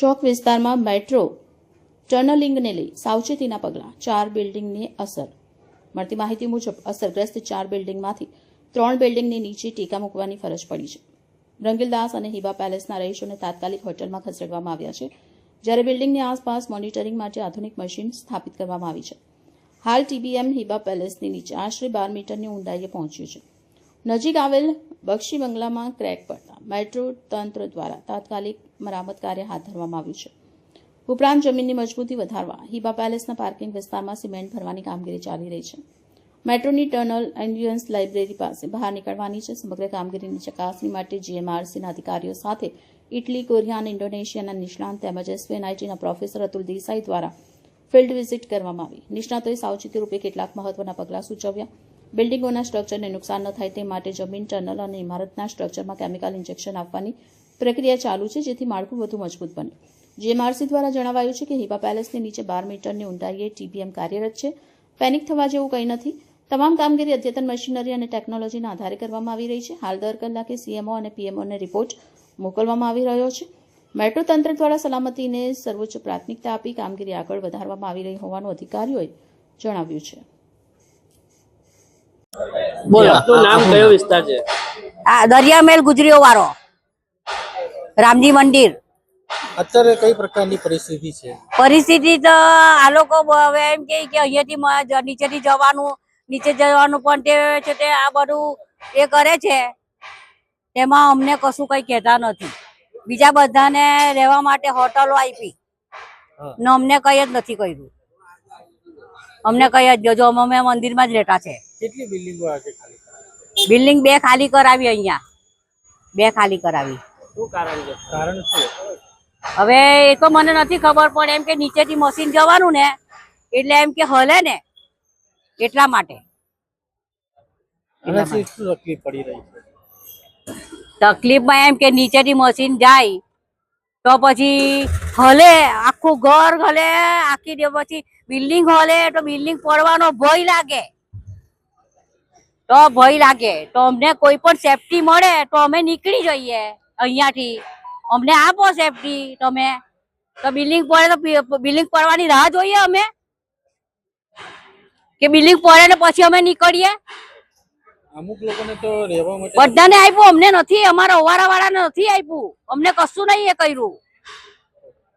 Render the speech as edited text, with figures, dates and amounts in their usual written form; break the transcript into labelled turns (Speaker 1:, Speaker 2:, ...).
Speaker 1: ચોક વિસ્તારમાં મેટ્રો ટનલિંગને લઈ સાવચેતીના પગલાં, 4 બિલ્ડિંગને અસર. મળતી માહિતી મુજબ અસરગ્રસ્ત 4 બિલ્ડિંગમાંથી 3 બિલ્ડિંગની નીચે ટીકા મૂકવાની ફરજ પડી છે. રંગીલદાસ અને હિબા પેલેસના રહીશોને તાત્કાલિક હોટલમાં ખસેડવામાં આવ્યા છે, જ્યારે બિલ્ડિંગની આસપાસ મોનિટરિંગ માટે આધુનિક મશીન સ્થાપિત કરવામાં આવી છે. હાલ ટીબીએમ હિબા પેલેસની નીચે આશરે 12 મીટરની ઊંડાઈએ પહોંચ્યું છે. નજીક આવેલ બક્ષી બંગલામાં ક્રેક પડતા મેટ્રો તંત્ર દ્વારા તાત્કાલિક મરામત કાર્ય હાથ ધરવામાં આવ્યું છે. ઉપરાંત જમીનની મજબૂતી વધારવા હિબા પેલેસના પાર્કિંગ વિસ્તારમાં સિમેન્ટ ભરવાની કામગીરી ચાલી રહી છે. મેટ્રોની ટનલ એન્ડ્યુરન્સ લાઇબ્રેરી પાસે બહાર નીકળવાની છે. સમગ્ર કામગીરીની ચકાસણી માટે જીએમઆરસીના અધિકારીઓ સાથે ઇટલી, કોરિયા અને ઇન્ડોનેશિયાના નિષ્ણાંત તેમજ એસવીએનઆઈટીના પ્રોફેસર અતુલ દેસાઈ દ્વારા ફિલ્ડ વિઝિટ કરવામાં આવી. નિષ્ણાતોએ સાવચેતી રૂપે કેટલાક મહત્વના પગલાં સૂચવ્યા. બિલ્ડિંગોના સ્ટ્રક્ચરને નુકસાન ન થાય તે માટે જમીન, ટનલ અને ઇમારતના સ્ટ્રક્ચરમાં કેમિકલ ઇન્જેક્શન આપવાની પ્રક્રિયા ચાલુ છે, જેથી માળખું વધુ મજબૂત બને. જીએમઆરસી દ્વારા જણાવાયું છે કે હિબા પેલેસની નીચે 12 મીટરની ઊંડાઈએ ટીબીએમ કાર્યરત છે. પેનિક થવા જેવું કંઈ નથી. તમામ કામગીરી અદ્યતન મશીનરી અને ટેકનોલોજીના આધારે કરવામાં આવી રહી છે. હાલ દર કલાકે સીએમઓ અને પીએમઓને રિપોર્ટ મોકલવામાં આવી રહ્યો છે. મેટ્રો તંત્ર દ્વારા સલામતીને સર્વોચ્ચ પ્રાથમિકતા આપી કામગીરી આગળ વધારવામાં આવી રહી હોવાનું અધિકારીઓએ જણાવ્યું છે.
Speaker 2: બોલો, આપનું નામ, કયો વિસ્તાર છે?
Speaker 3: દરિયામેલ ગુજરીઓ વાળો રામજી મંદિર.
Speaker 2: અત્યારે કઈ પ્રકારની પરિસ્થિતિ છે?
Speaker 3: પરિસ્થિતિ તો આ લોકો હવે એમ કે અહીંયાથી નીચે જવાનું પણ તે છે તે આ બધું એ કરે છે. તેમાં અમને કશું કઈ કહેતા નથી. બીજા બધાને રહેવા માટે હોટલો આપી ને અમને કઈ જ નથી કર્યું. અમને કઈ જ જો અમે મંદિરમાં જ રહેતા છે.
Speaker 2: કેટલી બિલ્ડિંગો આજે ખાલી કરાવી?
Speaker 3: બિલ્ડિંગ 2 ખાલી કરાવી. અહીંયા 2 ખાલી કરાવી.
Speaker 2: શું કારણ છે? કારણ શું?
Speaker 3: હવે એ તો મને નથી ખબર, પણ એમ કે નીચેથી મશીન જવાનું ને એટલે એમ કે હલે ને એટલા માટે.
Speaker 2: આનાથી શું તકલીફ પડી રહી છે?
Speaker 3: તકલીફમાં એમ કે નીચેથી મશીન જાય તો પછી હલે, આખું ઘર હલે, આખી પછી બિલ્ડિંગ હલે તો બિલ્ડિંગ પડવાનો ભય લાગે. તો અમને કોઈ પણ સેફટી મળે તો અમે નીકળી જઈએ અહીંયાથી. અમને આપો સેફટી તમે. તો બિલ્ડિંગ પડે તો બિલ્ડિંગ પડવાની રાહ જોઈએ અમે, કે બિલ્ડિંગ પડે ને પછી અમે નીકળીએ.
Speaker 2: અમુક લોકોને તો રહેવા માટે
Speaker 3: બધાને આપ્યું, અમને નથી. અમારા ઓવારા વાળાને નથી આપ્યું. અમને કશું નહીં એ કર્યું.